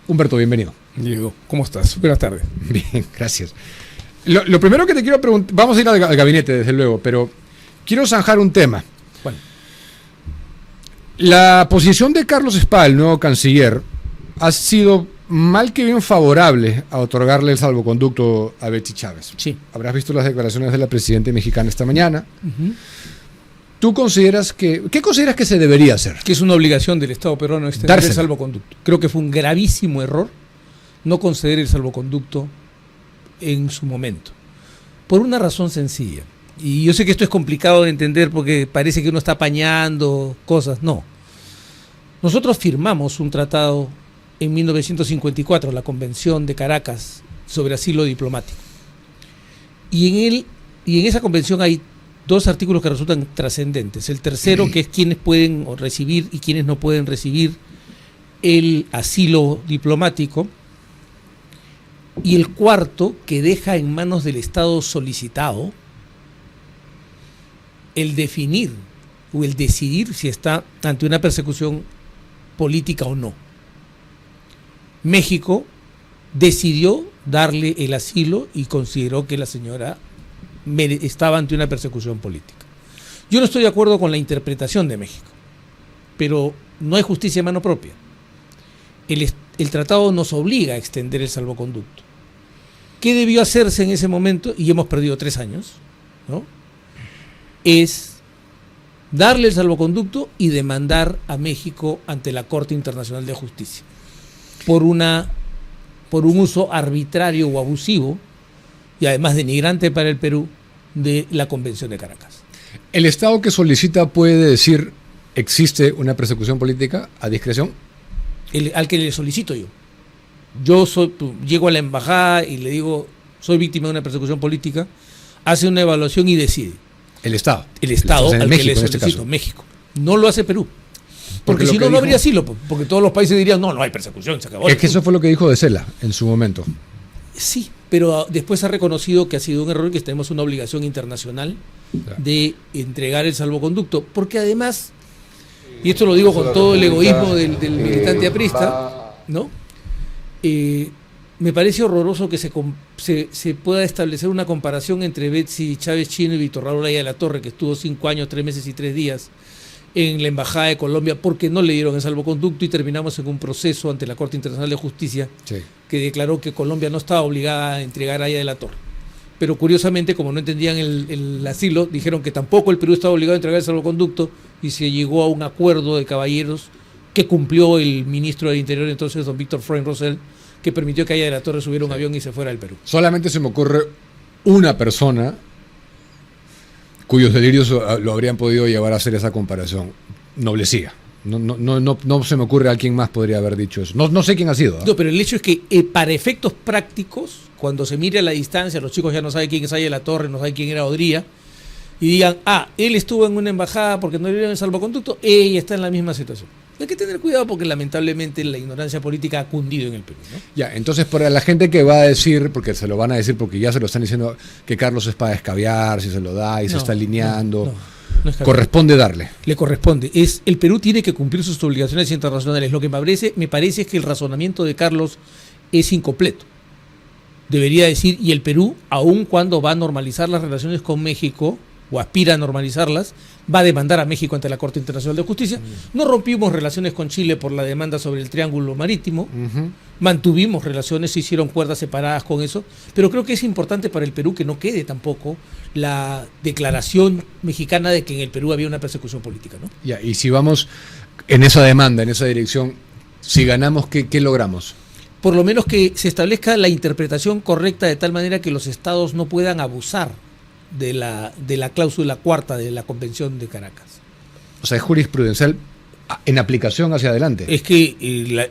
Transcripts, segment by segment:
Humberto, bienvenido. Diego, ¿cómo estás? Buenas tardes. Bien, gracias. Lo primero que te quiero preguntar, vamos a ir al gabinete, desde luego, pero quiero zanjar un tema. Bueno. La posición de Carlos Spa, el nuevo canciller, ha sido mal que bien favorable a otorgarle el salvoconducto a Betsy Chávez. Sí. Habrás visto las declaraciones de la presidenta mexicana esta mañana. ¿Tú consideras qué consideras que se debería hacer? Que es una obligación del Estado peruano extender el salvoconducto. Creo que fue un gravísimo error no conceder el salvoconducto en su momento. Por una razón sencilla. Y yo sé que esto es complicado de entender porque parece que uno está apañando cosas. No. Nosotros firmamos un tratado en 1954, la Convención de Caracas sobre asilo diplomático. Y en esa convención hay dos artículos que resultan trascendentes. El tercero, que es quienes pueden recibir y quienes no pueden recibir el asilo diplomático. Y el cuarto, que deja en manos del Estado solicitado el definir o el decidir si está ante una persecución política o no. México decidió darle el asilo y consideró que la señora estaba ante una persecución política. Yo no estoy de acuerdo con la interpretación de México, pero no hay justicia en mano propia. El tratado nos obliga a extender el salvoconducto. ¿Qué debió hacerse en ese momento? Y hemos perdido 3 años, ¿no? Es darle el salvoconducto y demandar a México ante la Corte Internacional de Justicia por un uso arbitrario o abusivo y además denigrante para el Perú de la Convención de Caracas. ¿El Estado que solicita puede decir existe una persecución política a discreción? Al que le solicito yo. Llego a la embajada y le digo, soy víctima de una persecución política, hace una evaluación y decide. El Estado. El Estado al México, que le solicito, México. No lo hace Perú. Porque si no, no habría asilo, porque todos los países dirían, no hay persecución, se acabó. Es que eso fue lo que dijo de Cela en su momento. Sí, pero después ha reconocido que ha sido un error y que tenemos una obligación internacional de entregar el salvoconducto, porque además, y esto lo digo con todo el egoísmo del militante aprista, ¿no? Me parece horroroso que se pueda establecer una comparación entre Betsy Chávez Chino y Víctor Raúl Aya de la Torre, que estuvo 5 años, 3 meses y 3 días en la Embajada de Colombia porque no le dieron el salvoconducto y terminamos en un proceso ante la Corte Internacional de Justicia que declaró que Colombia no estaba obligada a entregar a Aya de la Torre. Pero curiosamente, como no entendían el asilo, dijeron que tampoco el Perú estaba obligado a entregar el salvoconducto y se llegó a un acuerdo de caballeros que cumplió el ministro del Interior entonces, don Víctor Freund Rosell, que permitió que Aya de la Torre subiera un avión y se fuera del Perú. Solamente se me ocurre una persona cuyos delirios lo habrían podido llevar a hacer esa comparación. Noblecía. No se me ocurre a quién más podría haber dicho eso. No sé quién ha sido. No, pero el hecho es que para efectos prácticos, cuando se mire a la distancia, los chicos ya no saben quién es Aya de la Torre, no saben quién era Odría, y digan, él estuvo en una embajada porque no le dieron el salvoconducto, ella está en la misma situación. Hay que tener cuidado porque lamentablemente la ignorancia política ha cundido en el Perú, ¿no? Ya, entonces para la gente que va a decir, porque se lo van a decir porque ya se lo están diciendo, que Carlos Spa es caviar, si se lo da y se está alineando, no es corresponde darle. Le corresponde. El Perú tiene que cumplir sus obligaciones internacionales. Lo que me parece es que el razonamiento de Carlos es incompleto. Debería decir, y el Perú, aun cuando va a normalizar las relaciones con México, o aspira a normalizarlas, va a demandar a México ante la Corte Internacional de Justicia. No rompimos relaciones con Chile por la demanda sobre el Triángulo Marítimo, mantuvimos relaciones, se hicieron cuerdas separadas con eso, pero creo que es importante para el Perú que no quede tampoco la declaración mexicana de que en el Perú había una persecución política, ¿no? Ya, y si vamos en esa demanda, en esa dirección, si ganamos, ¿qué logramos? Por lo menos que se establezca la interpretación correcta de tal manera que los estados no puedan abusar de la cláusula cuarta de la Convención de Caracas. O sea, es jurisprudencial en aplicación hacia adelante. Es que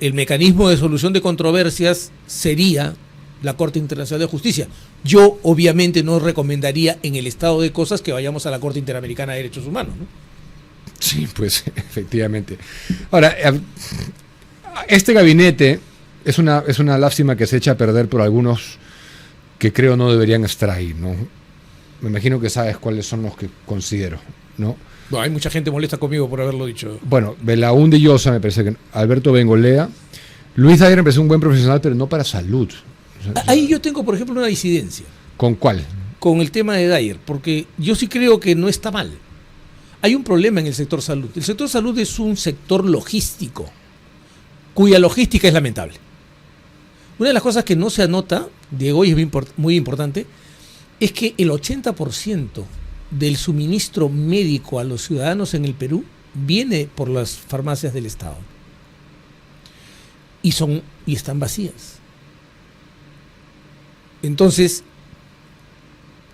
el mecanismo de solución de controversias sería la Corte Internacional de Justicia. Yo obviamente no recomendaría en el estado de cosas que vayamos a la Corte Interamericana de Derechos Humanos, ¿no? Sí, pues efectivamente. Ahora, este gabinete es una lástima que se echa a perder por algunos que creo no deberían estar ahí, ¿no? Me imagino que sabes cuáles son los que considero, ¿no? Bueno, hay mucha gente molesta conmigo por haberlo dicho. Bueno, Belaúnde Llosa, me parece que Alberto Bengolea, Luis Dyer me parece un buen profesional, pero no para salud. O sea, Ahí yo tengo, por ejemplo, una disidencia ¿con cuál? con el tema de Dyer, porque yo sí creo que no está mal. Hay un problema en el sector salud. El sector salud es un sector logístico, cuya logística es lamentable. Una de las cosas que no se anota, Diego, y es muy importante, es que el 80% del suministro médico a los ciudadanos en el Perú viene por las farmacias del Estado. Y están vacías. Entonces,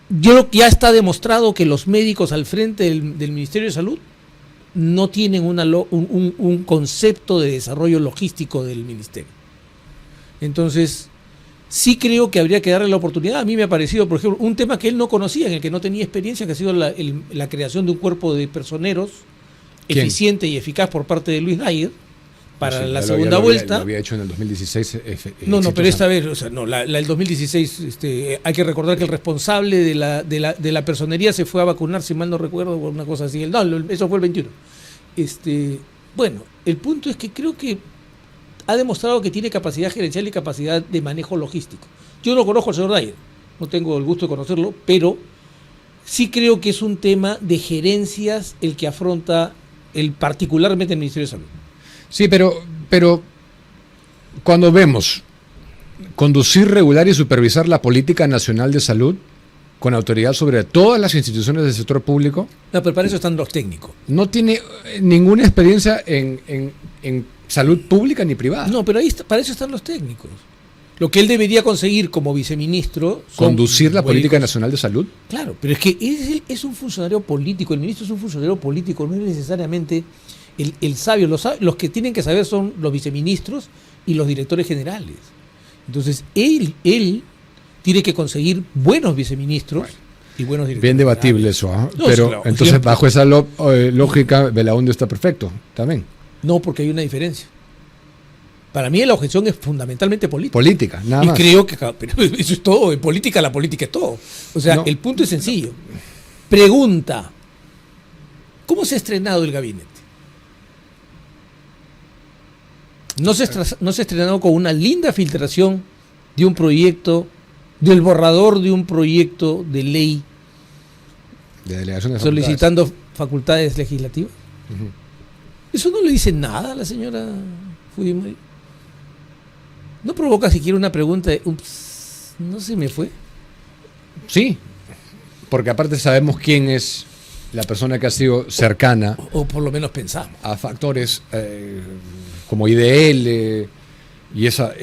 yo creo que ya está demostrado que los médicos al frente del Ministerio de Salud no tienen un concepto de desarrollo logístico del ministerio. Entonces, sí creo que habría que darle la oportunidad. A mí me ha parecido, por ejemplo, un tema que él no conocía, en el que no tenía experiencia, que ha sido la creación de un cuerpo de personeros eficiente y eficaz por parte de Luis Dyer para la segunda vuelta. Lo había hecho en el 2016. No, pero esta vez, o sea, no, la del 2016, hay que recordar que el responsable de la personería se fue a vacunar, si mal no recuerdo, por una cosa así. No, eso fue el 21. Bueno, el punto es que creo que ha demostrado que tiene capacidad gerencial y capacidad de manejo logístico. Yo no conozco al señor Dyer, no tengo el gusto de conocerlo, pero sí creo que es un tema de gerencias el que afronta particularmente el Ministerio de Salud. Sí, pero cuando vemos conducir, regular y supervisar la política nacional de salud con autoridad sobre todas las instituciones del sector público. No, pero para eso están los técnicos. No tiene ninguna experiencia en salud pública ni privada. No, pero para eso están los técnicos. Lo que él debería conseguir como viceministro... ¿Conducir la política nacional de salud? Claro, pero es que es un funcionario político, el ministro es un funcionario político, no es necesariamente el sabio. Los que tienen que saber son los viceministros y los directores generales. Entonces, él tiene que conseguir buenos viceministros y buenos directores. Bien debatible eso, ¿eh? No, pero sí, claro, entonces siempre. bajo esa lógica, Belaúnde está perfecto también. No, porque hay una diferencia. Para mí la objeción es fundamentalmente política. Política, nada y más. creo que pero eso es todo. En política, la política es todo. O sea, No. el punto es sencillo. Pregunta: ¿cómo se ha estrenado el gabinete? No se ha estrenado con una linda filtración de un proyecto, del borrador de un proyecto de ley De delegación de facultades. solicitando facultades legislativas. Ujú. Eso no le dice nada a la señora Fujimori. No provoca siquiera una pregunta de, ups, no se me fue. Sí, porque aparte sabemos quién es la persona que ha sido cercana O por lo menos pensamos. a factores como IDL y esa...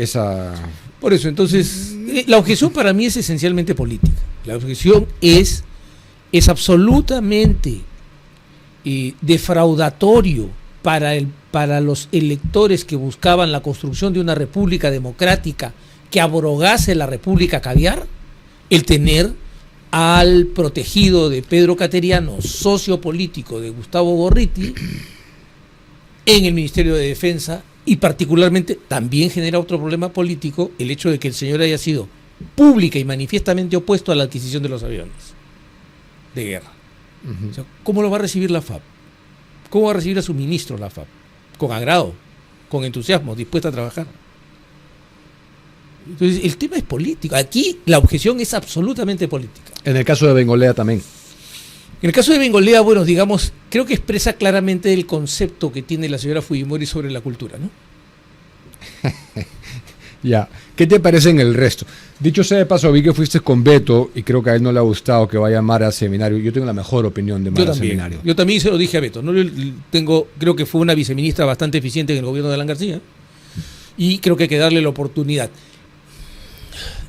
Por eso, entonces, la objeción para mí es esencialmente política. La objeción es absolutamente defraudatorio para los electores que buscaban la construcción de una república democrática que abrogase la república caviar, el tener al protegido de Pedro Cateriano, socio político de Gustavo Gorriti, en el Ministerio de Defensa, y particularmente también genera otro problema político el hecho de que el señor haya sido pública y manifiestamente opuesto a la adquisición de los aviones de guerra. O sea, ¿cómo lo va a recibir la FAP? ¿Cómo va a recibir a su ministro la FAP? Con agrado, con entusiasmo, dispuesta a trabajar. Entonces, el tema es político. Aquí la objeción es absolutamente política. En el caso de Bengolea también. En el caso de Bengolea, bueno, digamos, creo que expresa claramente el concepto que tiene la señora Fujimori sobre la cultura, ¿no? Ya, ¿qué te parece en el resto? Dicho sea de paso, vi que fuiste con Beto y creo que a él no le ha gustado que vaya Mara a seminario. Yo tengo la mejor opinión de Mara a seminario. Yo también se lo dije a Beto, ¿no? Creo que fue una viceministra bastante eficiente en el gobierno de Alan García y creo que hay que darle la oportunidad.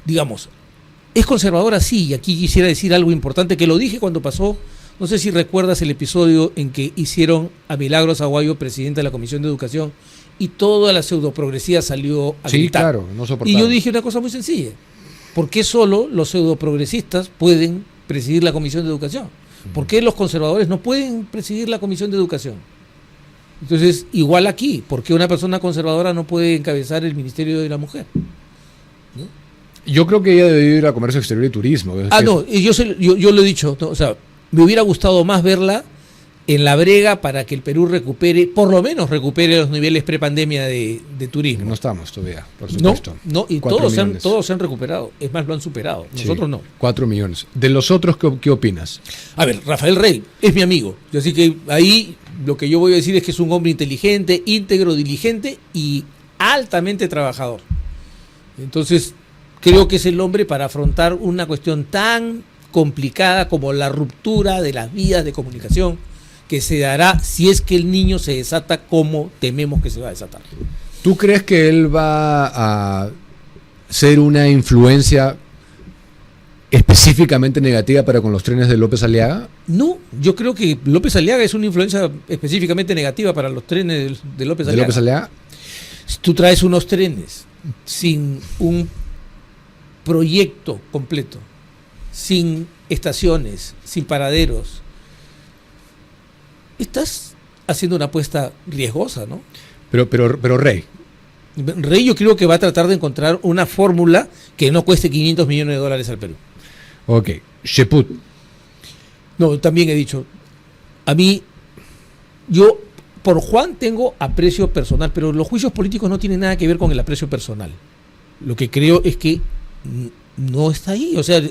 Digamos, es conservadora, sí, y aquí quisiera decir algo importante que lo dije cuando pasó. No sé si recuerdas el episodio en que hicieron a Milagros Aguayo presidenta de la Comisión de Educación y toda la pseudoprogresía salió a Sí, gritar. claro, no soportaba. Y yo dije una cosa muy sencilla. ¿Por qué solo los pseudoprogresistas pueden presidir la Comisión de Educación? ¿Por qué los conservadores no pueden presidir la Comisión de Educación? Entonces, igual aquí, ¿por qué una persona conservadora no puede encabezar el Ministerio de la Mujer? Yo creo que ella debió ir a Comercio Exterior y Turismo. No, yo lo he dicho, ¿no? O sea, me hubiera gustado más verla en la brega para que el Perú recupere, por lo menos recupere los niveles prepandemia de turismo. No estamos todavía, por supuesto. No, y todos se han recuperado, es más, lo han superado, nosotros sí, no. 4 millones. De los otros, ¿qué opinas? A ver, Rafael Rey es mi amigo, así que ahí lo que yo voy a decir es que es un hombre inteligente, íntegro, diligente y altamente trabajador. Entonces, creo que es el hombre para afrontar una cuestión tan complicada como la ruptura de las vías de comunicación que se dará si es que el niño se desata como tememos que se va a desatar. ¿Tú crees que él va a ser una influencia específicamente negativa para con los trenes de López Aliaga? No, yo creo que López Aliaga es una influencia específicamente negativa para los trenes de López Aliaga. ¿De López Aliaga? Si tú traes unos trenes sin un proyecto completo, sin estaciones, sin paraderos, estás haciendo una apuesta riesgosa, ¿no? Pero Rey. Rey yo creo que va a tratar de encontrar una fórmula que no cueste 500 millones de dólares al Perú. Ok. Cheput. No, también he dicho, a mí, yo por Juan tengo aprecio personal, pero los juicios políticos no tienen nada que ver con el aprecio personal. Lo que creo es que no está ahí, o sea,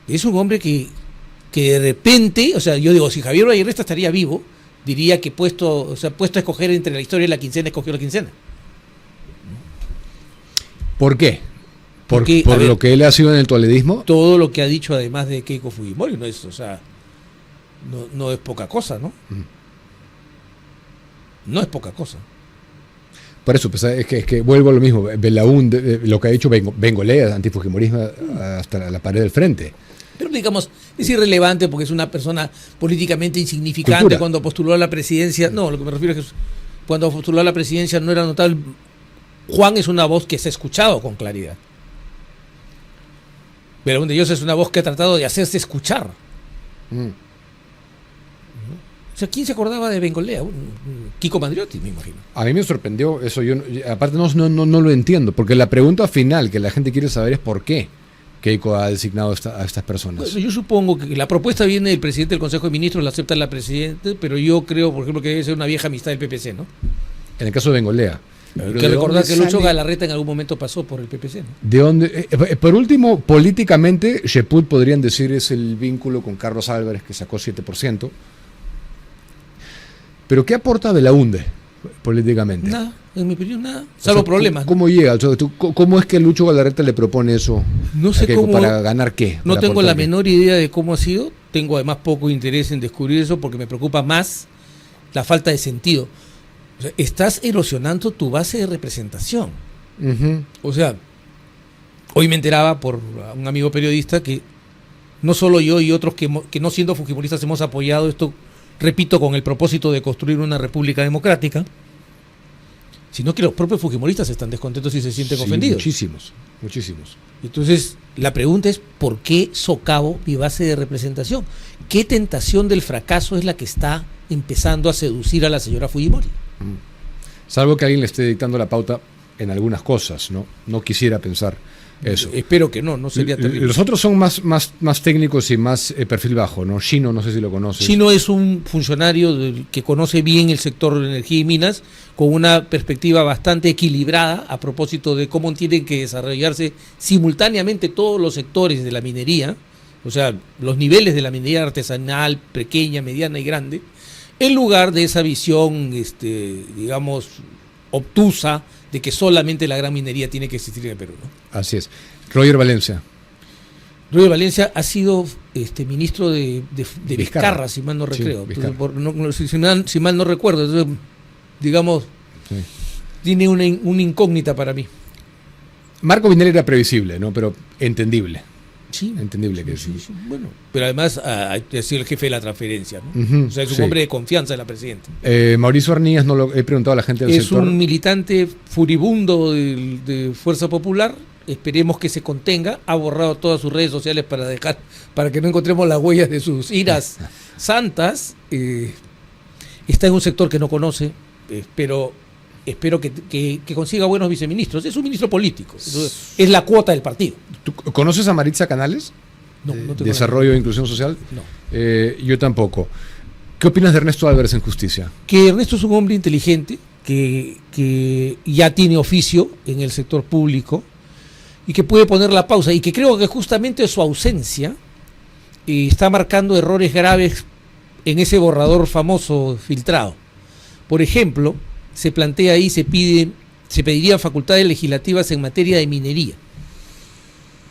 es un hombre que de repente, o sea, yo digo, si Javier Vallerresta estaría vivo, diría que puesto a escoger entre la historia y la quincena, escogió la quincena. ¿Por qué? ¿Por ver, lo que él ha sido en el toledismo? Todo lo que ha dicho además de Keiko Fujimori, no es, o sea, no es poca cosa, ¿no? No es poca cosa. Por eso, pues, es que vuelvo a lo mismo. Belaúnde, lo que ha dicho Bengolea, antifujimorismo hasta la pared del frente. Pero digamos, es irrelevante porque es una persona políticamente insignificante. Cultura. Cuando postuló a la presidencia. No, lo que me refiero es que cuando postuló a la presidencia no era notable. Juan es una voz que se ha escuchado con claridad. Belaúnde Llosa es una voz que ha tratado de hacerse escuchar. O sea, ¿quién se acordaba de Bengolea? Kiko Mandriotti, me imagino. A mí me sorprendió eso. Aparte no lo entiendo, porque la pregunta final que la gente quiere saber es por qué Keiko ha designado a estas personas. Bueno, yo supongo que la propuesta viene del presidente del Consejo de Ministros, la acepta la presidenta, pero yo creo, por ejemplo, que debe ser una vieja amistad del PPC, ¿no? En el caso de Bengolea. Hay que recordar que Lucho Galarreta en algún momento pasó por el PPC, ¿no? ¿De dónde? Por último, políticamente, Cheput podrían decir es el vínculo con Carlos Álvarez, que sacó 7%. ¿Pero qué aporta Belaúnde políticamente? Nada, en mi opinión, nada. Salvo problemas. ¿Cómo llega? ¿Cómo es que Lucho Galarreta le propone eso? No sé cómo. ¿Para ganar qué? No tengo la menor idea de cómo ha sido. Tengo además poco interés en descubrir eso porque me preocupa más la falta de sentido. O sea, estás erosionando tu base de representación. O sea, hoy me enteraba por un amigo periodista que no solo yo y otros que no siendo fujimoristas hemos apoyado esto, repito, con el propósito de construir una república democrática, sino que los propios fujimoristas están descontentos y se sienten ofendidos. Muchísimos. Entonces, la pregunta es, ¿por qué socavo mi base de representación? ¿Qué tentación del fracaso es la que está empezando a seducir a la señora Fujimori? Salvo que alguien le esté dictando la pauta en algunas cosas, ¿no? No quisiera pensar eso. Espero que no sería terrible. Los otros son más técnicos y más perfil bajo, ¿no? Chino, no sé si lo conoces. Chino es un funcionario que conoce bien el sector de energía y minas, con una perspectiva bastante equilibrada a propósito de cómo tienen que desarrollarse simultáneamente todos los sectores de la minería, o sea, los niveles de la minería artesanal, pequeña, mediana y grande, en lugar de esa visión, digamos, obtusa de que solamente la gran minería tiene que existir en el Perú, ¿no? Así es. Roger Valencia. Roger Valencia ha sido ministro de Vizcarra, si mal no recuerdo. Sí, si mal no recuerdo. Entonces, digamos, sí, tiene una incógnita para mí. Marco Vinel era previsible, ¿no? Pero entendible. Sí. Entendible que sí. Bueno, pero además ha sido el jefe de la transferencia, ¿no? O sea, es un hombre de confianza de la presidenta. Mauricio Arnías, no lo he preguntado a la gente del sector. Es un militante furibundo de Fuerza Popular. Esperemos que se contenga. Ha borrado todas sus redes sociales para que no encontremos las huellas de sus iras santas. Está en un sector que no conoce, pero espero que consiga buenos viceministros. Es un ministro político. Es la cuota del partido. ¿Tú conoces a Maritza Canales? No tengo desarrollo e inclusión social. No. Yo tampoco. ¿Qué opinas de Ernesto Álvarez en Justicia? Que Ernesto es un hombre inteligente, que ya tiene oficio en el sector público y que puede poner la pausa, y que creo que justamente su ausencia está marcando errores graves en ese borrador famoso filtrado. Por ejemplo, se plantea ahí, se pedirían facultades legislativas en materia de minería.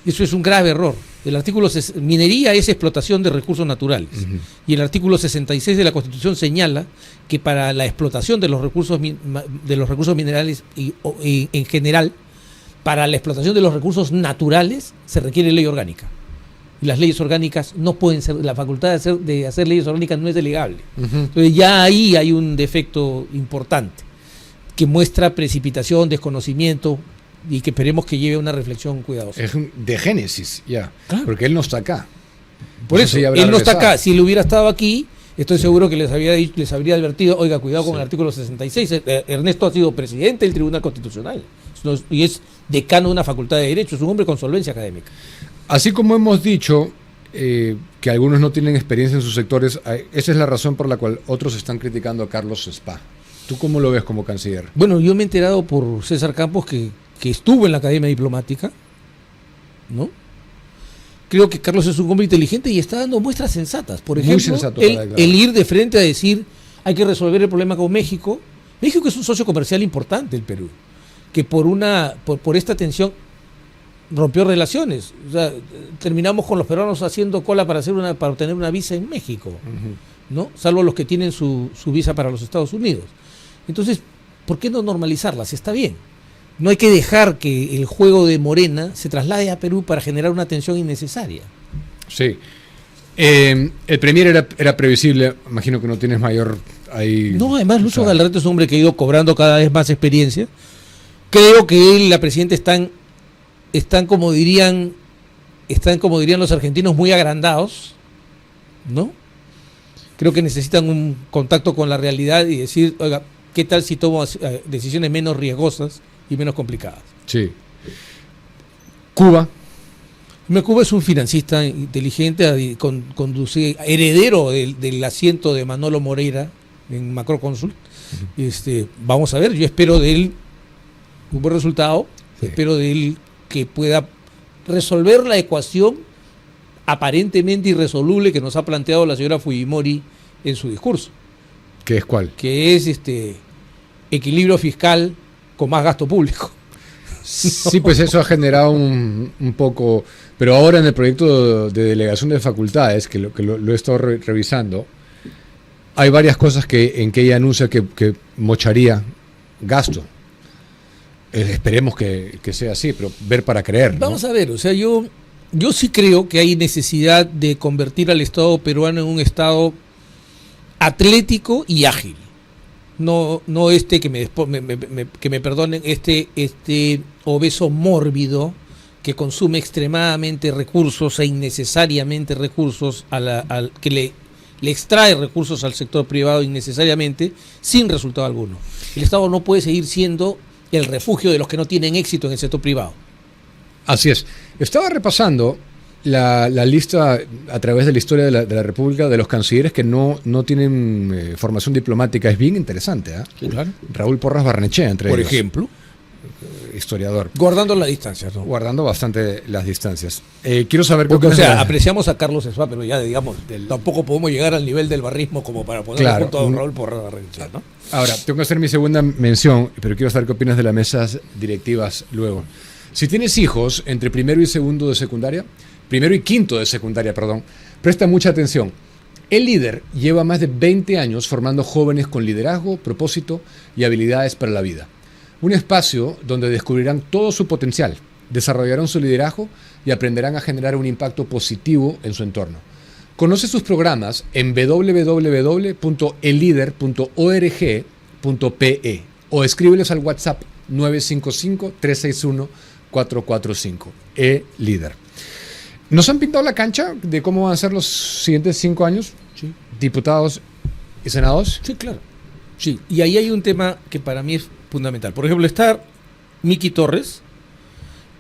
Eso es un grave error. El artículo minería es explotación de recursos naturales. Uh-huh. Y el artículo 66 de la Constitución señala que para la explotación de los recursos minerales y en general, para la explotación de los recursos naturales se requiere ley orgánica. Y las leyes orgánicas no pueden ser, la facultad de hacer leyes orgánicas no es delegable. Uh-huh. Entonces ya ahí hay un defecto importante que muestra precipitación, desconocimiento, y que esperemos que lleve a una reflexión cuidadosa. Es de génesis, ya, claro. Porque él no está acá. Por eso, él no está acá. Si él hubiera estado aquí, estoy seguro que les habría advertido, oiga, cuidado con el artículo 66. Ernesto ha sido presidente del Tribunal Constitucional y es decano de una facultad de Derecho, es un hombre con solvencia académica. Así como hemos dicho que algunos no tienen experiencia en sus sectores, esa es la razón por la cual otros están criticando a Carlos Spa. ¿Tú cómo lo ves como canciller? Bueno, yo me he enterado por César Campos que estuvo en la Academia Diplomática, ¿no? Creo que Carlos es un hombre inteligente y está dando muestras sensatas. Por ejemplo, el ir de frente a decir hay que resolver el problema con México. México es un socio comercial importante del Perú, que por esta tensión rompió relaciones. O sea, terminamos con los peruanos haciendo cola para obtener una visa en México, uh-huh, ¿no? Salvo los que tienen su visa para los Estados Unidos. Entonces, ¿por qué no normalizarla? Si está bien. No hay que dejar que el juego de Morena se traslade a Perú para generar una tensión innecesaria. Sí. El premier era previsible, imagino que no tienes mayor ahí. No, además Lucho Galarreta es un hombre que ha ido cobrando cada vez más experiencia. Creo que él y la presidenta están como dirían los argentinos, muy agrandados, ¿no? Creo que necesitan un contacto con la realidad y decir, oiga, ¿qué tal si tomo decisiones menos riesgosas y menos complicadas? Sí. Cuba. Cuba es un financista inteligente, heredero del asiento de Manolo Moreira en Macrocónsul. Uh-huh. Vamos a ver, yo espero de él un buen resultado, sí. Espero de él que pueda resolver la ecuación aparentemente irresoluble que nos ha planteado la señora Fujimori en su discurso. ¿Qué es cuál? Que es equilibrio fiscal con más gasto público. Sí, pues eso ha generado un poco, pero ahora en el proyecto de delegación de facultades, que lo he estado revisando, hay varias cosas en que ella anuncia que mocharía gasto. Esperemos que sea así, pero ver para creer, ¿no? Vamos a ver, o sea, yo sí creo que hay necesidad de convertir al Estado peruano en un Estado atlético y ágil. No que me perdonen, este obeso mórbido que consume extremadamente recursos e innecesariamente recursos, que le extrae recursos al sector privado innecesariamente, sin resultado alguno. El Estado no puede seguir siendo el refugio de los que no tienen éxito en el sector privado. Así es. Estaba repasando la lista a través de la historia de la República de los cancilleres que no tienen formación diplomática. Es bien interesante, ¿eh? Sí, claro. Raúl Porras Barnechea, entre ellos. Por ejemplo. Historiador. Guardando las distancias, ¿no? Guardando bastante las distancias. Quiero saber... Porque, o sea, apreciamos a Carlos Spa, pero ya, digamos, tampoco podemos llegar al nivel del barrismo como para ponerlo junto a don Raúl Porras Barnechea, ¿no? Ahora, tengo que hacer mi segunda mención, pero quiero saber qué opinas de las mesas directivas luego. Si tienes hijos entre primero y quinto de secundaria, presta mucha atención. El líder lleva más de 20 años formando jóvenes con liderazgo, propósito y habilidades para la vida. Un espacio donde descubrirán todo su potencial, desarrollarán su liderazgo y aprenderán a generar un impacto positivo en su entorno. Conoce sus programas en www.ellider.org.pe o escríbeles al WhatsApp 955-361-445. E-Líder. ¿Nos han pintado la cancha de cómo van a ser los siguientes 5 años? Sí. ¿Diputados y senadores? Sí, claro. Sí, y ahí hay un tema que para mí es fundamental. Por ejemplo, está Miki Torres,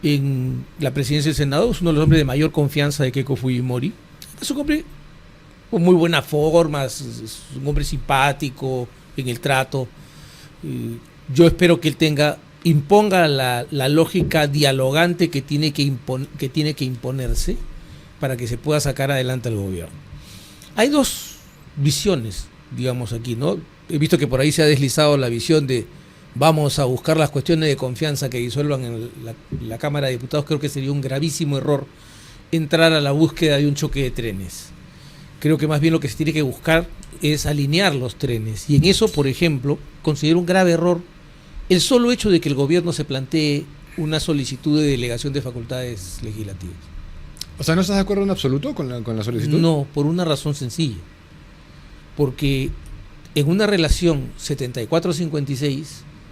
en la presidencia del Senado, es uno de los hombres de mayor confianza de Keiko Fujimori. Es un hombre con muy buena forma, es un hombre simpático en el trato. Yo espero que él imponga la lógica dialogante que tiene que imponerse para que se pueda sacar adelante al gobierno. Hay dos visiones, digamos, aquí, ¿no? He visto que por ahí se ha deslizado la visión de vamos a buscar las cuestiones de confianza que disuelvan en la Cámara de Diputados. Creo que sería un gravísimo error entrar a la búsqueda de un choque de trenes. Creo que más bien lo que se tiene que buscar es alinear los trenes. Y en eso, por ejemplo, considero un grave error el solo hecho de que el gobierno se plantee una solicitud de delegación de facultades legislativas. O sea, ¿no estás de acuerdo en absoluto con la solicitud? No, por una razón sencilla. Porque en una relación 74-56,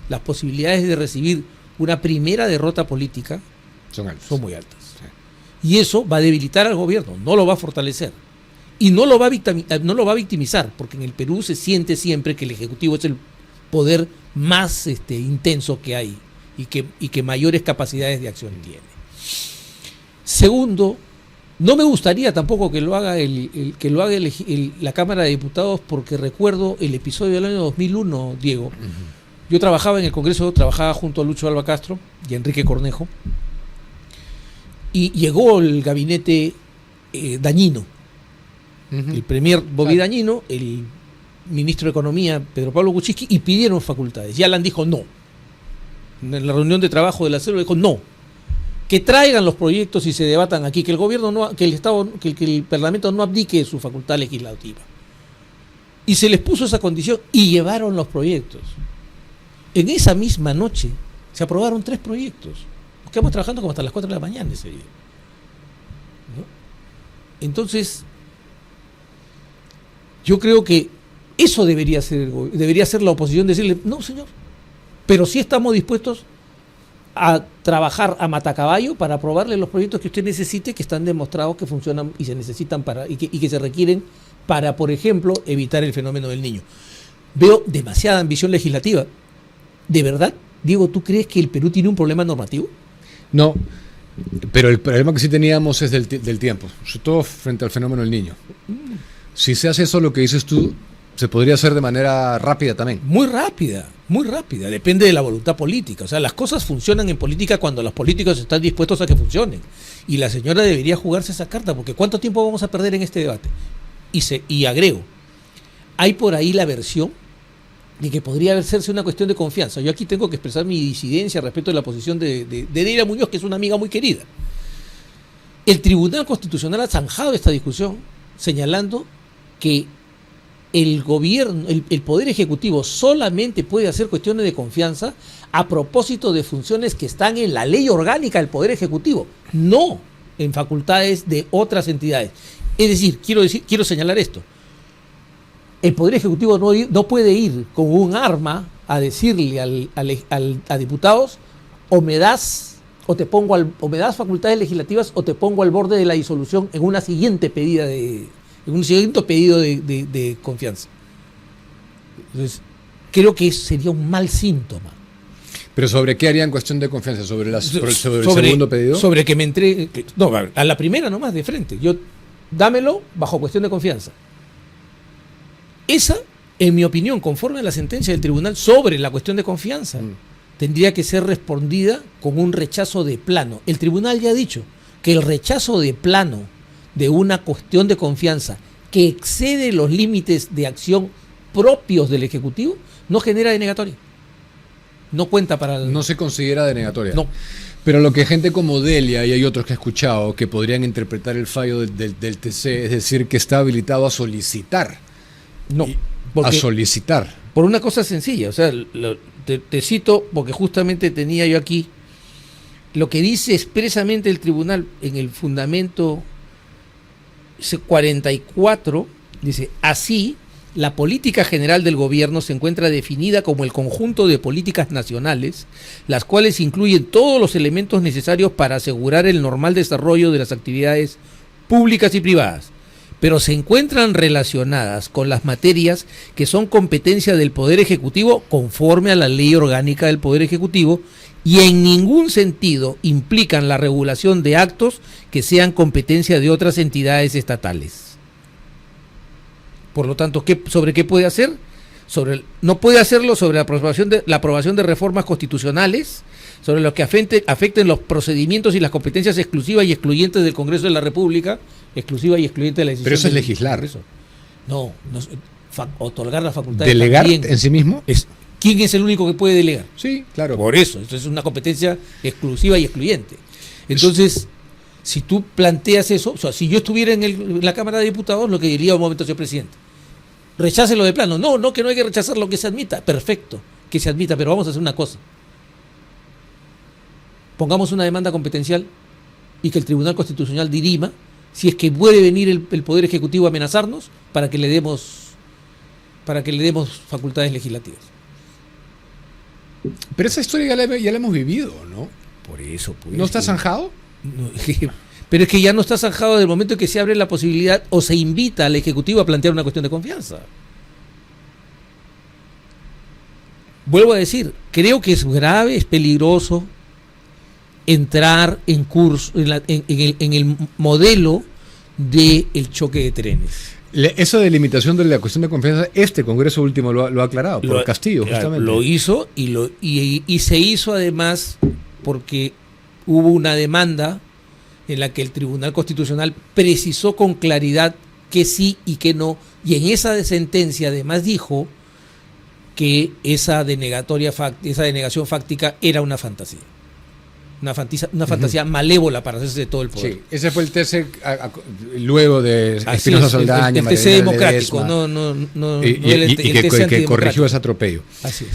las posibilidades de recibir una primera derrota política son muy altas. Sí. Y eso va a debilitar al gobierno, no lo va a fortalecer. Y no lo va a victimizar, porque en el Perú se siente siempre que el Ejecutivo es el poder más intenso que hay y que mayores capacidades de acción tiene. Segundo, no me gustaría tampoco que lo haga la Cámara de Diputados, porque recuerdo el episodio del año 2001, Diego. Uh-huh. Yo trabajaba en el Congreso, trabajaba junto a Lucho Alba Castro y a Enrique Cornejo, y llegó el gabinete Dañino. Uh-huh. El premier Bobby Dañino, el ministro de Economía Pedro Pablo Kuczynski, y pidieron facultades. Y Alan dijo no. En la reunión de trabajo de la célula dijo no. Que traigan los proyectos y se debatan aquí, que el gobierno no, que el Estado, que el Parlamento no abdique su facultad legislativa. Y se les puso esa condición y llevaron los proyectos. En esa misma noche se aprobaron 3 proyectos. Nos quedamos trabajando como hasta las 4 de la mañana ese día. ¿No? Entonces, yo creo que eso debería ser la oposición, decirle, no señor, pero sí estamos dispuestos a trabajar a matacaballo para aprobarle los proyectos que usted necesite, que están demostrados que funcionan y se necesitan y que se requieren para, por ejemplo, evitar el fenómeno del Niño. Veo demasiada ambición legislativa. ¿De verdad, Diego, tú crees que el Perú tiene un problema normativo? No, pero el problema que sí teníamos es del tiempo, sobre todo frente al fenómeno del Niño. Si se hace eso, lo que dices tú, se podría hacer de manera rápida también. Muy rápida, depende de la voluntad política. O sea, las cosas funcionan en política cuando los políticos están dispuestos a que funcionen. Y la señora debería jugarse esa carta, porque ¿cuánto tiempo vamos a perder en este debate? Y agrego, hay por ahí la versión de que podría hacerse una cuestión de confianza. Yo aquí tengo que expresar mi disidencia respecto de la posición de Neira Muñoz, que es una amiga muy querida. El Tribunal Constitucional ha zanjado esta discusión señalando que el gobierno, el Poder Ejecutivo solamente puede hacer cuestiones de confianza a propósito de funciones que están en la ley orgánica del Poder Ejecutivo, no en facultades de otras entidades. Es decir, quiero señalar esto. El Poder Ejecutivo no puede ir con un arma a decirle a diputados, o me das facultades legislativas o te pongo al borde de la disolución en un siguiente pedido de confianza. Entonces, creo que sería un mal síntoma. ¿Pero sobre qué harían cuestión de confianza? ¿Sobre el segundo pedido? Sobre que me entregue... No, a la primera nomás de frente. Dámelo bajo cuestión de confianza. Esa, en mi opinión, conforme a la sentencia del tribunal sobre la cuestión de confianza, tendría que ser respondida con un rechazo de plano. El tribunal ya ha dicho que el rechazo de plano de una cuestión de confianza que excede los límites de acción propios del Ejecutivo no genera denegatoria. No cuenta para No se considera denegatoria. No. Pero lo que gente como Delia y hay otros que he escuchado que podrían interpretar el fallo del TC es decir que está habilitado a solicitar. No. A solicitar. Por una cosa sencilla. O sea, te cito porque justamente tenía yo aquí lo que dice expresamente el tribunal en el fundamento 44, dice, así, la política general del gobierno se encuentra definida como el conjunto de políticas nacionales, las cuales incluyen todos los elementos necesarios para asegurar el normal desarrollo de las actividades públicas y privadas, pero se encuentran relacionadas con las materias que son competencia del Poder Ejecutivo conforme a la Ley Orgánica del Poder Ejecutivo y en ningún sentido implican la regulación de actos que sean competencia de otras entidades estatales. Por lo tanto, ¿sobre qué puede hacer? No puede hacerlo sobre la aprobación de reformas constitucionales, sobre los que afecten los procedimientos y las competencias exclusivas y excluyentes del Congreso de la República, exclusiva y excluyente de la decisión. Pero eso es legislar. No, otorgar la facultad. ¿Delegar en sí mismo? ¿Quién es el único que puede delegar? Sí, claro. Por eso es una competencia exclusiva y excluyente. Entonces, si tú planteas eso, o sea, si yo estuviera en la Cámara de Diputados, lo que diría un momento, señor presidente, rechácelo de plano. No, que no hay que rechazar lo que se admita. Perfecto, que se admita, pero vamos a hacer una cosa. Pongamos una demanda competencial y que el Tribunal Constitucional dirima si es que puede venir el Poder Ejecutivo a amenazarnos para que le demos facultades legislativas. Pero esa historia ya la hemos vivido, ¿no? Por eso, pues. ¿No está zanjado? No, pero es que ya no está zanjado desde el momento en que se abre la posibilidad o se invita al Ejecutivo a plantear una cuestión de confianza. Vuelvo a decir, creo que es grave, es peligroso entrar en curso en el modelo del choque de trenes. Eso de limitación de la cuestión de confianza, este Congreso último lo ha aclarado, por Castillo, justamente. Lo hizo y se hizo además porque hubo una demanda en la que el Tribunal Constitucional precisó con claridad que sí y que no, y en esa sentencia además dijo que esa denegación fáctica era una fantasía. Una fantasía malévola para hacerse de todo el poder. Sí, ese fue el TC luego de Espinosa Saldaña, el TC democrático, que corrigió ese atropello. Así es.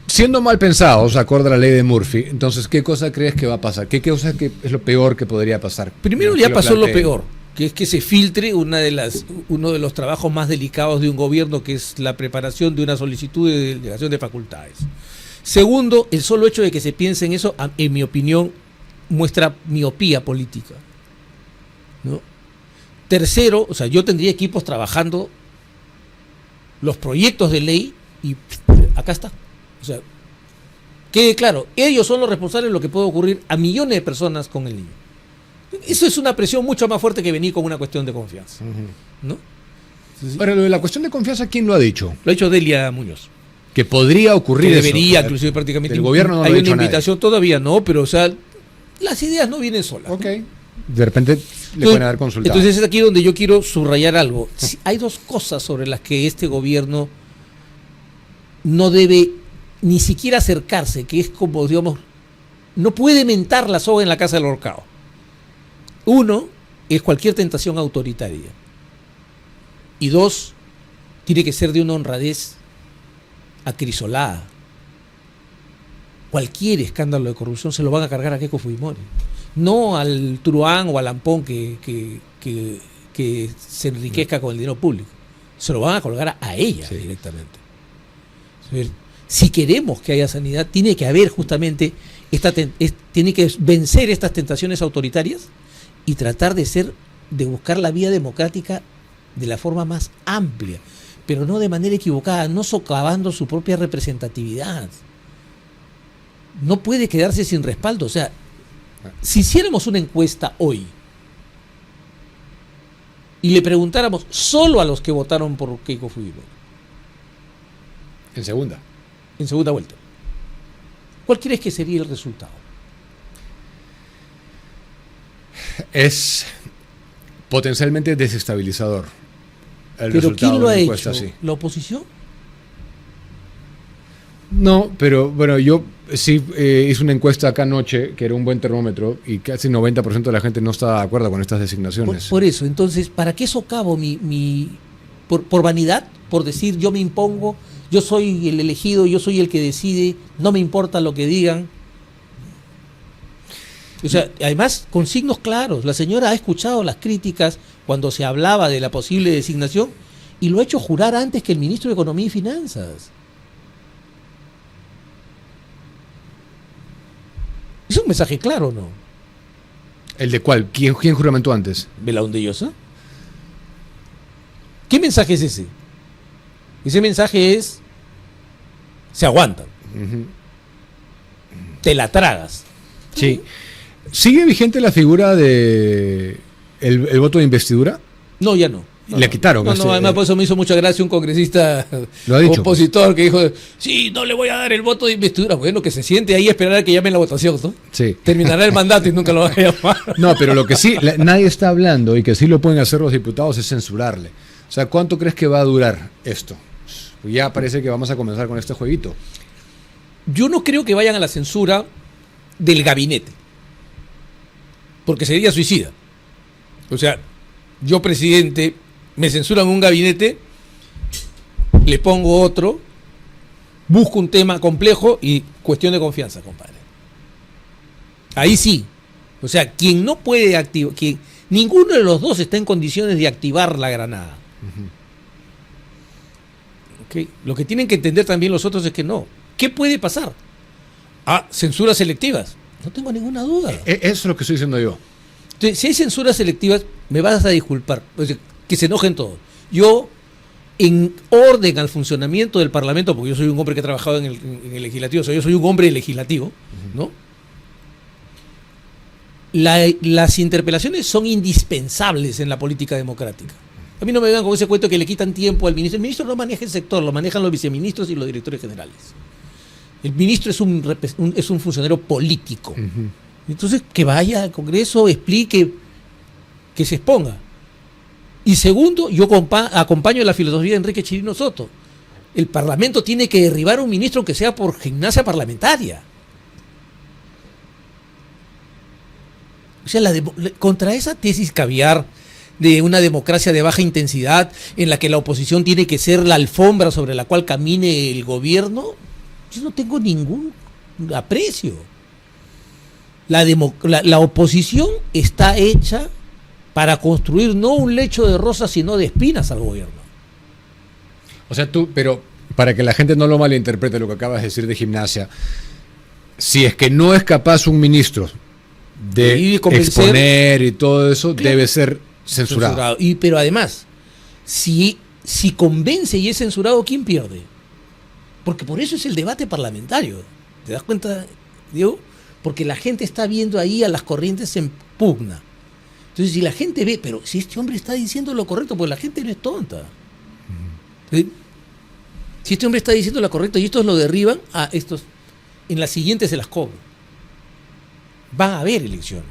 Siendo mal pensados, acorde a la ley de Murphy, entonces, ¿qué cosa crees que va a pasar? ¿Qué cosa es lo peor que podría pasar? Primero ya pasó lo peor, que es que se filtre uno de los trabajos más delicados de un gobierno, que es la preparación de una solicitud de delegación de facultades. Segundo, el solo hecho de que se piense en eso, en mi opinión, muestra miopía política, ¿no? Tercero, o sea, yo tendría equipos trabajando los proyectos de ley y acá está. O sea, quede claro, ellos son los responsables de lo que puede ocurrir a millones de personas con el niño. Eso es una presión mucho más fuerte que venir con una cuestión de confianza, ¿no? Ahora, lo de la cuestión de confianza, ¿quién lo ha dicho? Lo ha dicho Delia Muñoz. Que podría ocurrir que debería, eso. Inclusive prácticamente. El gobierno no hay lo ha una dicho invitación todavía, no, pero o sea, las ideas no vienen solas. Ok. De repente le pueden haber consultado. Entonces es aquí donde yo quiero subrayar algo. Hay dos cosas sobre las que este gobierno no debe ni siquiera acercarse, que es como, digamos, no puede mentar la soga en la casa del ahorcado. Uno es cualquier tentación autoritaria. Y dos, tiene que ser de una honradez acrisolada. Cualquier escándalo de corrupción se lo van a cargar a Keiko Fujimori, no al Truán o al Lampón que se enriquezca con el dinero público. Se lo van a colgar a ella directamente. Si queremos que haya sanidad, tiene que haber justamente tiene que vencer estas tentaciones autoritarias y tratar de buscar la vía democrática de la forma más amplia, pero no de manera equivocada, no socavando su propia representatividad. No puede quedarse sin respaldo. O sea, si hiciéramos una encuesta hoy y le preguntáramos solo a los que votaron por Keiko Fujimori en segunda vuelta, ¿cuál crees que sería el resultado? Es potencialmente desestabilizador. ¿Pero quién lo ha hecho? ¿La oposición? No, pero bueno, yo sí hice una encuesta acá anoche, que era un buen termómetro, y casi 90% de la gente no está de acuerdo con estas designaciones. Por eso, entonces, ¿para qué socavo por vanidad? Por decir, yo me impongo, yo soy el elegido, yo soy el que decide, no me importa lo que digan. O sea, además, con signos claros. La señora ha escuchado las críticas cuando se hablaba de la posible designación y lo ha hecho jurar antes que el ministro de Economía y Finanzas. ¿Es un mensaje claro o no? ¿El de cuál? ¿Quién juramentó antes? ¿Belaunde-Llosa? ¿Qué mensaje es ese? Ese mensaje es: se aguantan. te la tragas. Sí. ¿Sigue vigente la figura de el voto de investidura? No, ya no. Le quitaron. Además, por eso me hizo mucha gracia un congresista opositor que dijo, sí, no le voy a dar el voto de investidura. Bueno, que se siente ahí a esperar a que llamen la votación, ¿no? Sí. Terminará el mandato y nunca lo van a llamar. No, pero lo que sí, nadie está hablando y que sí lo pueden hacer los diputados es censurarle. O sea, ¿cuánto crees que va a durar esto? Ya parece que vamos a comenzar con este jueguito. Yo no creo que vayan a la censura del gabinete, porque sería suicida. O sea, yo, presidente, me censuran un gabinete, le pongo otro, busco un tema complejo y cuestión de confianza, compadre. Ahí sí. O sea, quien no puede activar, ninguno de los dos está en condiciones de activar la granada. ¿Okay? Lo que tienen que entender también los otros es que no. ¿Qué puede pasar? Censuras selectivas. No tengo ninguna duda. Eso es lo que estoy diciendo yo. Entonces, si hay censuras selectivas, me vas a disculpar. O sea, que se enojen todos. Yo, en orden al funcionamiento del Parlamento, porque yo soy un hombre que ha trabajado en el legislativo, o sea, yo soy un hombre legislativo, ¿no? Las interpelaciones son indispensables en la política democrática. A mí no me vengan con ese cuento que le quitan tiempo al ministro. El ministro no maneja el sector, lo manejan los viceministros y los directores generales. El ministro es un funcionario político. Entonces, que vaya al Congreso, explique, que se exponga. Y segundo, yo acompaño la filosofía de Enrique Chirino Soto. El Parlamento tiene que derribar a un ministro que sea por gimnasia parlamentaria. O sea, contra esa tesis caviar de una democracia de baja intensidad en la que la oposición tiene que ser la alfombra sobre la cual camine el gobierno, yo no tengo ningún aprecio. La oposición está hecha para construir no un lecho de rosas, sino de espinas al gobierno. O sea, pero para que la gente no lo malinterprete lo que acabas de decir de gimnasia, si es que no es capaz un ministro de exponer y todo eso, claro, debe ser censurado. Pero además, si convence y es censurado, ¿quién pierde? Porque por eso es el debate parlamentario. ¿Te das cuenta, Diego? Porque la gente está viendo ahí a las corrientes en pugna. Entonces, si la gente ve, pero si este hombre está diciendo lo correcto, pues la gente no es tonta. ¿Sí? Si este hombre está diciendo lo correcto y estos lo derriban, estos en las siguientes se las cobro. Van a haber elecciones.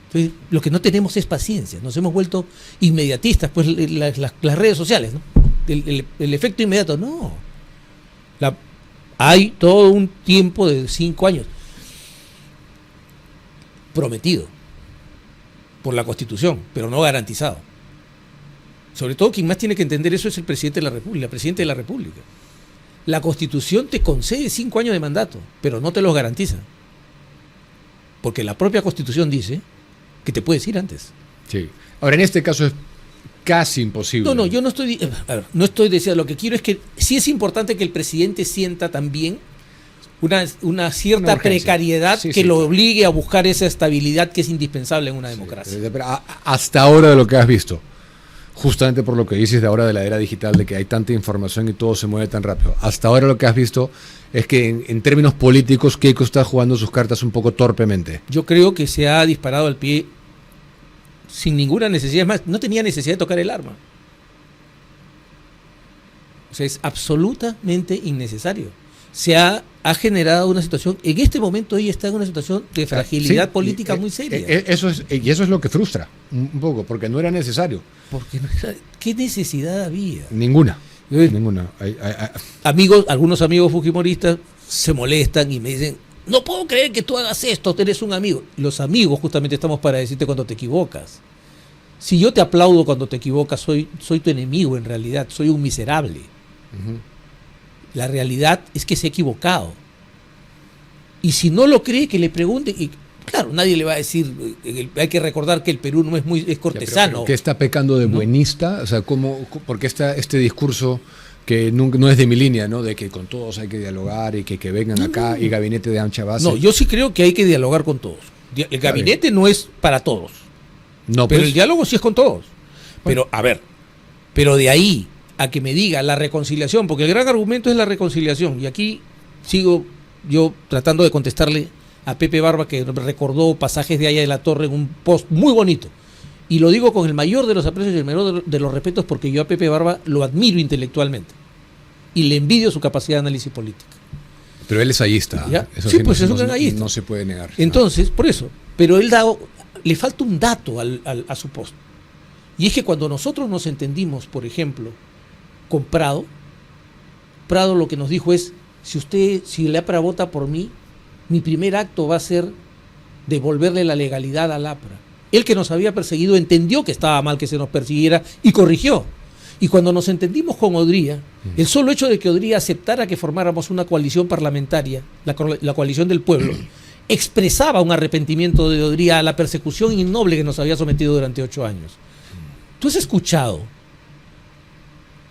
Entonces, lo que no tenemos es paciencia. Nos hemos vuelto inmediatistas, pues las redes sociales, ¿no? El efecto inmediato, no. Hay todo un tiempo de 5 años prometido por la Constitución, pero no garantizado. Sobre todo quien más tiene que entender eso es el presidente de la República, la presidenta de la República. La Constitución te concede 5 años de mandato, pero no te los garantiza. Porque la propia Constitución dice que te puedes ir antes. Sí. Ahora, en este caso es casi imposible. No, yo no estoy... no estoy diciendo... Lo que quiero es que sí es importante que el presidente sienta también una cierta precariedad que lo obligue a buscar esa estabilidad que es indispensable en una democracia. Pero hasta ahora, de lo que has visto, justamente por lo que dices de ahora de la era digital, de que hay tanta información y todo se mueve tan rápido, hasta ahora lo que has visto es que en términos políticos Keiko está jugando sus cartas un poco torpemente. Yo creo que se ha disparado al pie sin ninguna necesidad. Es más, no tenía necesidad de tocar el arma. O sea, es absolutamente innecesario. Se ha generado una situación, en este momento ella está en una situación de fragilidad política muy seria. Eso es lo que frustra un poco, porque no era necesario. ¿Qué necesidad había? Ninguna. Algunos amigos fujimoristas se molestan y me dicen, no puedo creer que tú hagas esto, tú eres un amigo. Los amigos justamente estamos para decirte cuando te equivocas. Si yo te aplaudo cuando te equivocas, soy tu enemigo en realidad, soy un miserable. La realidad es que se ha equivocado. Y si no lo cree, que le pregunte. Y claro, nadie le va a decir, hay que recordar que el Perú no es cortesano. Pero ¿qué está pecando de buenista? O sea, porque está este discurso que no es de mi línea, ¿no? De que con todos hay que dialogar y que vengan acá y gabinete de ancha base. No, yo sí creo que hay que dialogar con todos. El gabinete no es para todos. No, pero el diálogo sí es con todos. Pero, pero de ahí a que me diga la reconciliación, porque el gran argumento es la reconciliación, y aquí sigo yo tratando de contestarle a Pepe Barba, que recordó pasajes de Aya de la Torre en un post muy bonito. Y lo digo con el mayor de los aprecios y el menor de los respetos, porque yo a Pepe Barba lo admiro intelectualmente y le envidio su capacidad de análisis política. Pero él es ayista. Eso sí, pues es un gran ayista. No se puede negar. Entonces, por eso. Pero él le falta un dato a su post. Y es que cuando nosotros nos entendimos, por ejemplo, con Prado lo que nos dijo es, si Lapra vota por mí, mi primer acto va a ser devolverle la legalidad a Lapra. Él, que nos había perseguido, entendió que estaba mal que se nos persiguiera y corrigió. Y cuando nos entendimos con Odría, el solo hecho de que Odría aceptara que formáramos una coalición parlamentaria, la coalición del pueblo, expresaba un arrepentimiento de Odría a la persecución innoble que nos había sometido durante 8 años. ¿Tú has escuchado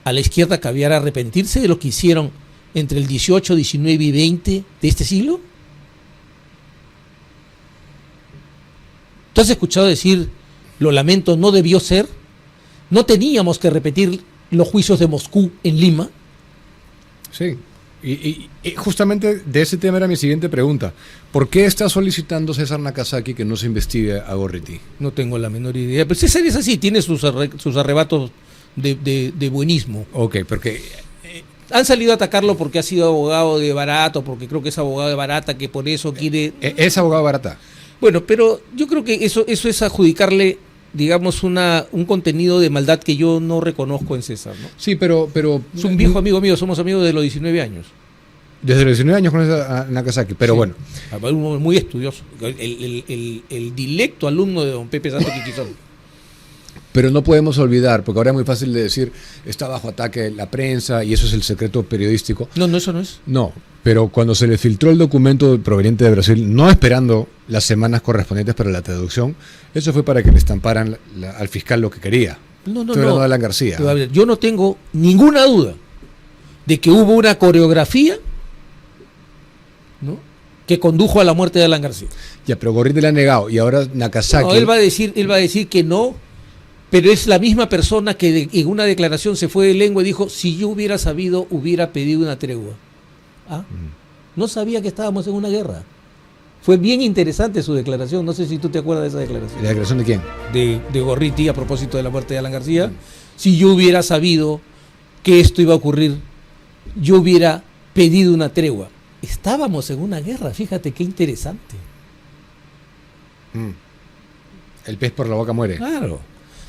a la izquierda caviar arrepentirse de lo que hicieron entre el 18, 19 y 20 de este siglo? ¿Tú has escuchado decir, lo lamento, no debió ser? ¿No teníamos que repetir los juicios de Moscú en Lima? Sí, y justamente de ese tema era mi siguiente pregunta. ¿Por qué está solicitando César Nakazaki que no se investigue a Gorriti? No tengo la menor idea. Pero César es así, tiene sus arrebatos de buenismo. Ok, porque... Han salido a atacarlo porque ha sido abogado de Barata, porque creo que es abogado de Barata, que por eso quiere... ¿Es abogado de Barata? Bueno, pero yo creo que eso es adjudicarle, digamos, un contenido de maldad que yo no reconozco en César, ¿no? Sí, pero... Es un viejo amigo mío, somos amigos de los 19 años. Desde los 19 años conoces a Nakazaki, pero sí. Bueno. Muy estudioso, el dilecto alumno de don Pepe Santo Quiquizón. Pero no podemos olvidar, porque ahora es muy fácil de decir, está bajo ataque la prensa y eso es el secreto periodístico. No, eso no es. No, pero cuando se le filtró el documento proveniente de Brasil, no esperando las semanas correspondientes para la traducción, eso fue para que le estamparan al fiscal lo que quería. No. De Alan García. Yo no tengo ninguna duda de que hubo una coreografía, ¿no?, que condujo a la muerte de Alan García. Ya, pero Gorriti le ha negado y ahora Nakazaki... No, él va a decir que no, pero es la misma persona que en una declaración se fue de lengua y dijo, si yo hubiera sabido, hubiera pedido una tregua. No sabía que estábamos en una guerra. Fue bien interesante su declaración, no sé si tú te acuerdas de esa declaración. ¿La declaración de quién? De Gorriti a propósito de la muerte de Alan García. Si yo hubiera sabido que esto iba a ocurrir, yo hubiera pedido una tregua. Estábamos en una guerra, fíjate qué interesante. El pez por la boca muere. Claro.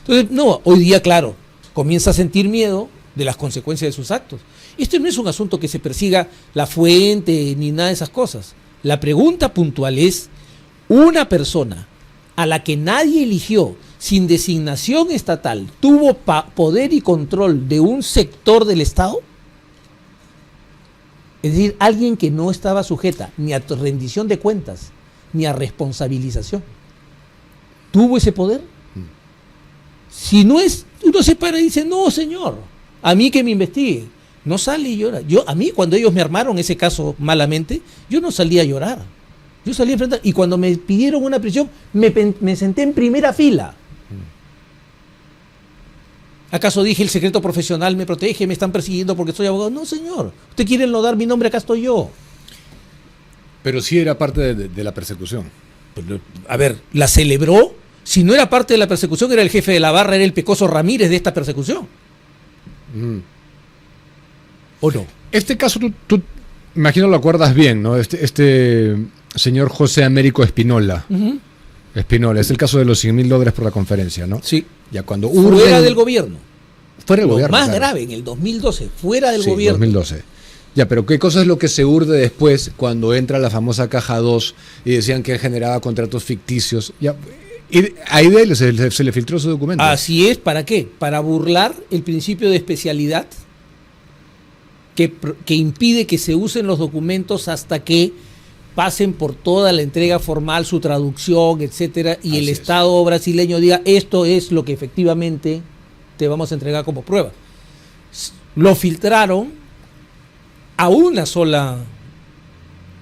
Entonces, no, hoy día, claro, comienza a sentir miedo de las consecuencias de sus actos. Esto no es un asunto que se persiga la fuente ni nada de esas cosas. La pregunta puntual es, una persona a la que nadie eligió, sin designación estatal, ¿tuvo poder y control de un sector del Estado? Es decir, alguien que no estaba sujeta ni a rendición de cuentas, ni a responsabilización. ¿Tuvo ese poder? Si no es, uno se para y dice, no, señor, a mí que me investigue. No sale y llora. A mí, cuando ellos me armaron ese caso malamente, yo no salí a llorar. Yo salí a enfrentar. Y cuando me pidieron una prisión, me senté en primera fila. ¿Acaso dije el secreto profesional me protege, me están persiguiendo porque soy abogado? No, señor. Usted quiere enlodar mi nombre, acá estoy yo. Pero sí era parte de la persecución. A ver, ¿la celebró? Si no era parte de la persecución, era el jefe de la barra, era el Pecoso Ramírez de esta persecución. ¿O no? Este caso, tú imagino lo acuerdas bien, ¿no? Este señor José Américo Espinola. Espinola, es el caso de los $100,000 por la conferencia, ¿no? Sí. Ya cuando fuera del gobierno. Fuera del gobierno. Más claro. grave, en el 2012, fuera del gobierno. 2012. Ya, pero ¿qué cosa es lo que se urde después cuando entra la famosa caja 2 y decían que él generaba contratos ficticios? Ya, y ahí de él se le filtró su documento. Así es, ¿para qué? Para burlar el principio de especialidad que impide que se usen los documentos hasta que pasen por toda la entrega formal, su traducción, etcétera, y el Estado brasileño diga, esto es lo que efectivamente te vamos a entregar como prueba. Lo filtraron a una sola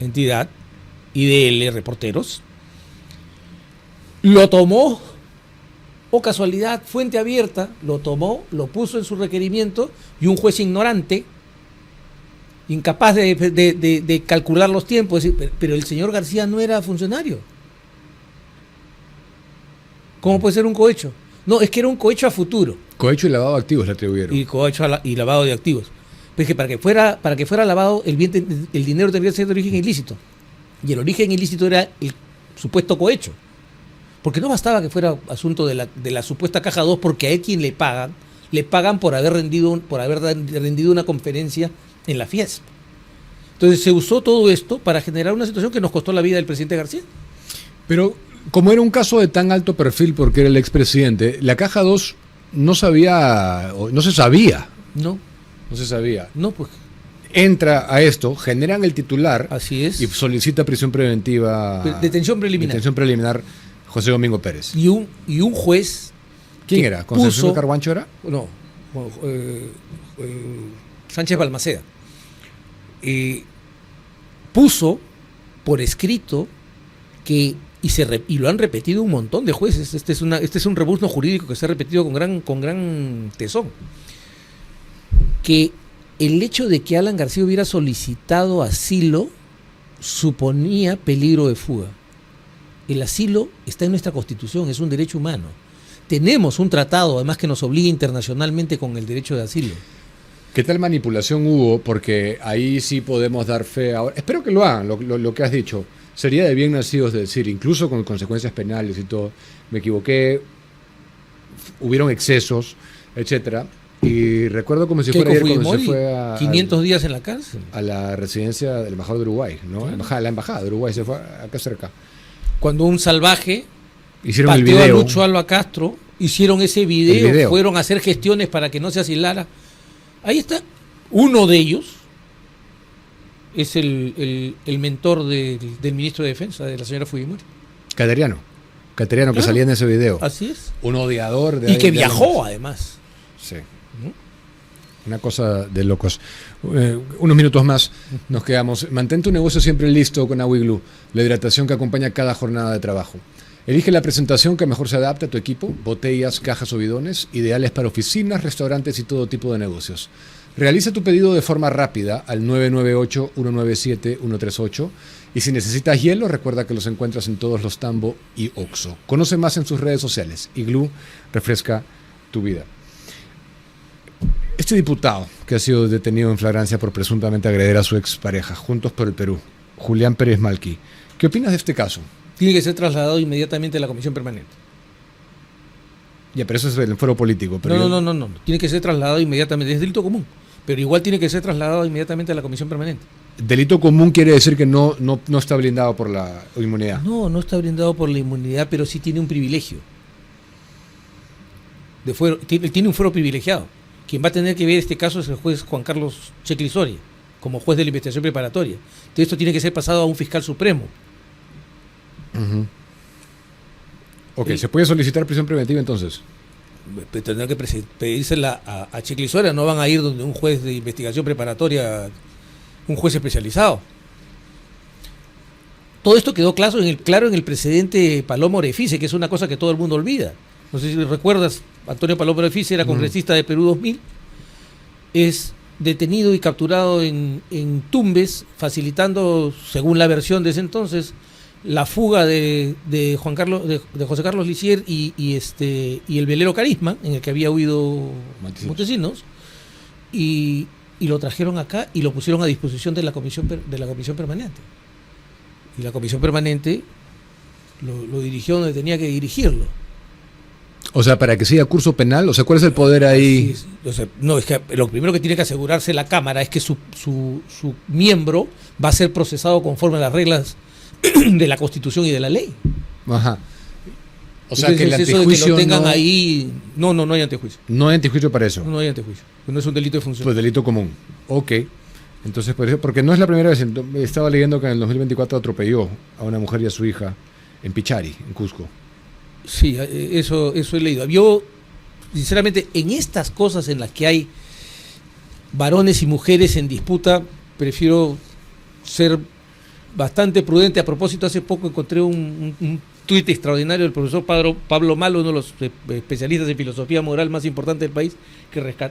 entidad, IDL Reporteros, lo tomó, o casualidad, fuente abierta, lo tomó, lo puso en su requerimiento, y un juez ignorante incapaz de calcular los tiempos, pero el señor García no era funcionario. ¿Cómo puede ser un cohecho? No, es que era un cohecho a futuro. Cohecho y lavado de activos le atribuyeron. Y cohecho y lavado de activos. Pero es que para que fuera lavado, el dinero tendría que ser de origen ilícito. Y el origen ilícito era el supuesto cohecho. Porque no bastaba que fuera asunto de la supuesta caja 2, porque a él quien le pagan por haber rendido una conferencia en la Fiesp. Entonces se usó todo esto para generar una situación que nos costó la vida del presidente García. Pero como era un caso de tan alto perfil porque era el expresidente, la caja 2 no se sabía. No se sabía. No, pues. Entra a esto, generan el titular. Así es. Y solicita prisión preventiva. Detención preliminar. José Domingo Pérez. Y un juez. ¿Quién era? ¿Concepción de Carguancho era? No. Sánchez Balmaceda. Puso por escrito que. Y lo han repetido un montón de jueces. Este es un rebuzno jurídico que se ha repetido con gran tesón. Que el hecho de que Alan García hubiera solicitado asilo suponía peligro de fuga. El asilo está en nuestra Constitución, es un derecho humano. Tenemos un tratado, además, que nos obliga internacionalmente con el derecho de asilo. ¿Qué tal manipulación hubo? Porque ahí sí podemos dar fe ahora. Espero que lo hagan, lo que has dicho. Sería de bien nacidos de decir, incluso con consecuencias penales y todo, me equivoqué, hubieron excesos, etcétera. Y recuerdo como si fuera ayer cuando se fue a 500 días en la cárcel. A la residencia del embajador de Uruguay, ¿no? Claro. La embajada de Uruguay se fue acá cerca. Cuando un salvaje hicieron pateó el video a Lucho Alba Castro, hicieron ese video, fueron a hacer gestiones para que no se asilara. Ahí está. Uno de ellos es el mentor del ministro de Defensa, de la señora Fujimori. Cateriano, claro, que salía en ese video. Así es. Un odiador y que viajó, además. Sí. Una cosa de locos. Unos minutos más nos quedamos. Mantén tu negocio siempre listo con Agua Iglú, la hidratación que acompaña cada jornada de trabajo. Elige la presentación que mejor se adapte a tu equipo, botellas, cajas o bidones, ideales para oficinas, restaurantes y todo tipo de negocios. Realiza tu pedido de forma rápida al 998-197-138 y si necesitas hielo, recuerda que los encuentras en todos los Tambo y Oxxo. Conoce más en sus redes sociales. Iglú refresca tu vida. Este diputado que ha sido detenido en flagrancia por presuntamente agredir a su expareja, Juntos por el Perú, Julián Pérez Malqui, ¿qué opinas de este caso? Tiene que ser trasladado inmediatamente a la comisión permanente. Ya, pero eso es el foro político. Pero no. Tiene que ser trasladado inmediatamente. Es delito común, pero igual tiene que ser trasladado inmediatamente a la comisión permanente. Delito común quiere decir que no está blindado por la inmunidad. No está blindado por la inmunidad, pero sí tiene un privilegio. Tiene un fuero privilegiado. Quien va a tener que ver este caso es el juez Juan Carlos Checli Soria, como juez de la investigación preparatoria. Entonces esto tiene que ser pasado a un fiscal supremo. Uh-huh. Ok, ¿se puede solicitar prisión preventiva entonces? Tendrán que pedírsela a Checli Soria, no van a ir donde un juez de investigación preparatoria, un juez especializado. Todo esto quedó claro en el precedente Paloma Orefice, que es una cosa que todo el mundo olvida. No sé si recuerdas, Antonio Paloma Orefice era congresista de Perú 2000, es detenido y capturado en Tumbes, facilitando, según la versión de ese entonces, la fuga de José Carlos Lisier y el velero Carisma, en el que había huido Montesinos, y lo trajeron acá y lo pusieron a disposición de la comisión permanente. Y la comisión permanente lo dirigió donde tenía que dirigirlo. O sea, para que siga curso penal, o sea, ¿cuál es el poder ahí? Es que lo primero que tiene que asegurarse la Cámara es que su miembro va a ser procesado conforme a las reglas de la Constitución y de la ley. Ajá. O sea, entonces, que el eso antejuicio de que lo tengan ahí, no hay antejuicio. No hay antejuicio para eso. No hay antejuicio. No es un delito de función. Pues delito común. Ok. Entonces, por eso, porque no es la primera vez. Estaba leyendo que en el 2024 atropelló a una mujer y a su hija en Pichari, en Cusco. Sí, eso he leído. Yo, sinceramente, en estas cosas en las que hay varones y mujeres en disputa, prefiero ser bastante prudente. A propósito, hace poco encontré un tuit extraordinario del profesor Pablo Malo, uno de los especialistas en filosofía moral más importantes del país,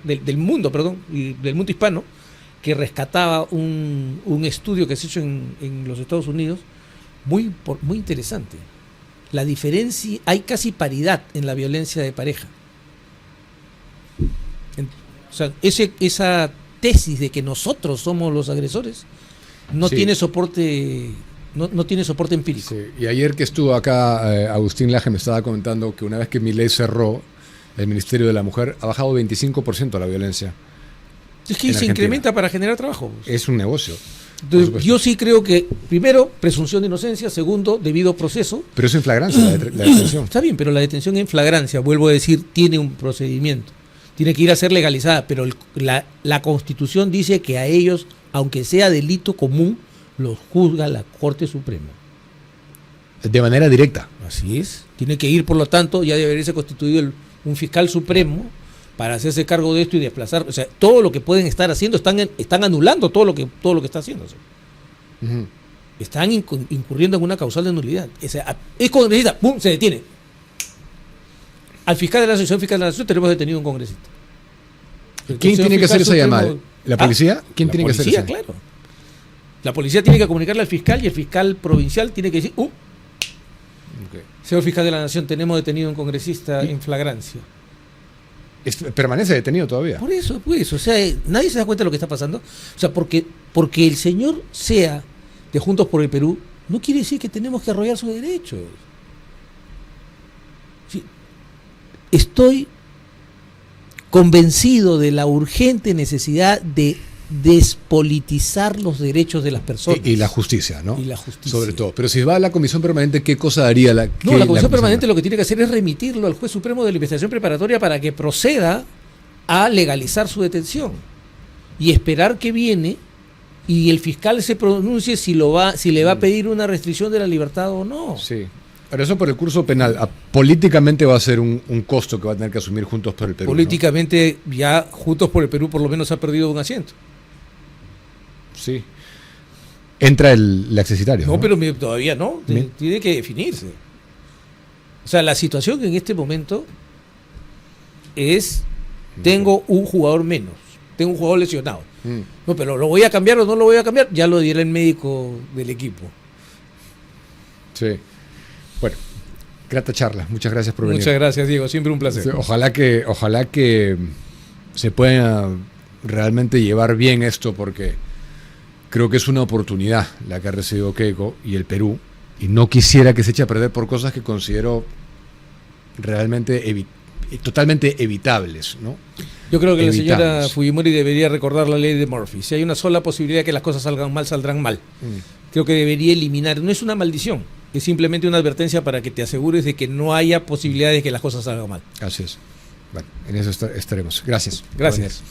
del mundo hispano, que rescataba un estudio que se ha hecho en los Estados Unidos, muy interesante. La diferencia, hay casi paridad en la violencia de pareja. O sea, esa tesis de que nosotros somos los agresores no tiene soporte, no tiene soporte empírico. Sí. Y ayer que estuvo acá Agustín Laje me estaba comentando que una vez que Milei cerró el Ministerio de la Mujer, ha bajado 25% la violencia. Es que se incrementa para generar trabajo. Es un negocio. Entonces, yo sí creo que, primero, presunción de inocencia, segundo, debido proceso. Pero es en flagrancia la detención. Está bien, pero la detención en flagrancia, vuelvo a decir, tiene un procedimiento. Tiene que ir a ser legalizada, pero la Constitución dice que a ellos, aunque sea delito común, los juzga la Corte Suprema. De manera directa. Así es. Tiene que ir, por lo tanto, ya debería ser constituido un fiscal supremo para hacerse cargo de esto y desplazar. O sea, todo lo que pueden estar haciendo, están anulando todo lo que está haciendo. Uh-huh. Están incurriendo en una causal de nulidad. O sea, es congresista, ¡pum!, se detiene. Al fiscal de la Asociación tenemos detenido un congresista. ¿Quién tiene que hacer esa llamada? ¿La policía? ¿Quién tiene que hacer esa? La policía, claro. La policía tiene que comunicarle al fiscal y el fiscal provincial tiene que decir, señor fiscal de la Nación, tenemos detenido un congresista en flagrancia. Permanece detenido todavía. Por eso, pues, o sea, nadie se da cuenta de lo que está pasando. O sea, porque el señor sea de Juntos por el Perú, no quiere decir que tenemos que arrollar sus derechos. Sí. Estoy convencido de la urgente necesidad de despolitizar los derechos de las personas. Y la justicia, ¿no? Y la justicia. Sobre todo. Pero si va a la comisión permanente, ¿qué cosa haría la comisión permanente? Lo que tiene que hacer es remitirlo al juez supremo de la investigación preparatoria para que proceda a legalizar su detención y esperar que viene y el fiscal se pronuncie si le va a pedir una restricción de la libertad o no. Sí. Pero eso por el curso penal, políticamente va a ser un costo que va a tener que asumir Juntos por el Perú. Políticamente, ¿no? Ya Juntos por el Perú por lo menos ha perdido un asiento. Sí. Entra el accesitario. No, pero todavía no. Tiene que definirse. O sea, la situación en este momento es: tengo un jugador menos, tengo un jugador lesionado. No, pero ¿lo voy a cambiar o no lo voy a cambiar? Ya lo dirá el médico del equipo. Sí. Bueno, grata charla. Muchas gracias por venir. Muchas gracias, Diego. Siempre un placer. Sí, ojalá que se pueda realmente llevar bien esto, porque creo que es una oportunidad la que ha recibido Keiko y el Perú, y no quisiera que se eche a perder por cosas que considero realmente totalmente evitables, ¿no? Yo creo que la señora Fujimori debería recordar la ley de Murphy. Si hay una sola posibilidad de que las cosas salgan mal, saldrán mal. Creo que debería eliminar, no es una maldición, es simplemente una advertencia para que te asegures de que no haya posibilidades de que las cosas salgan mal. Así es. Bueno, en eso estaremos. Gracias. Gracias.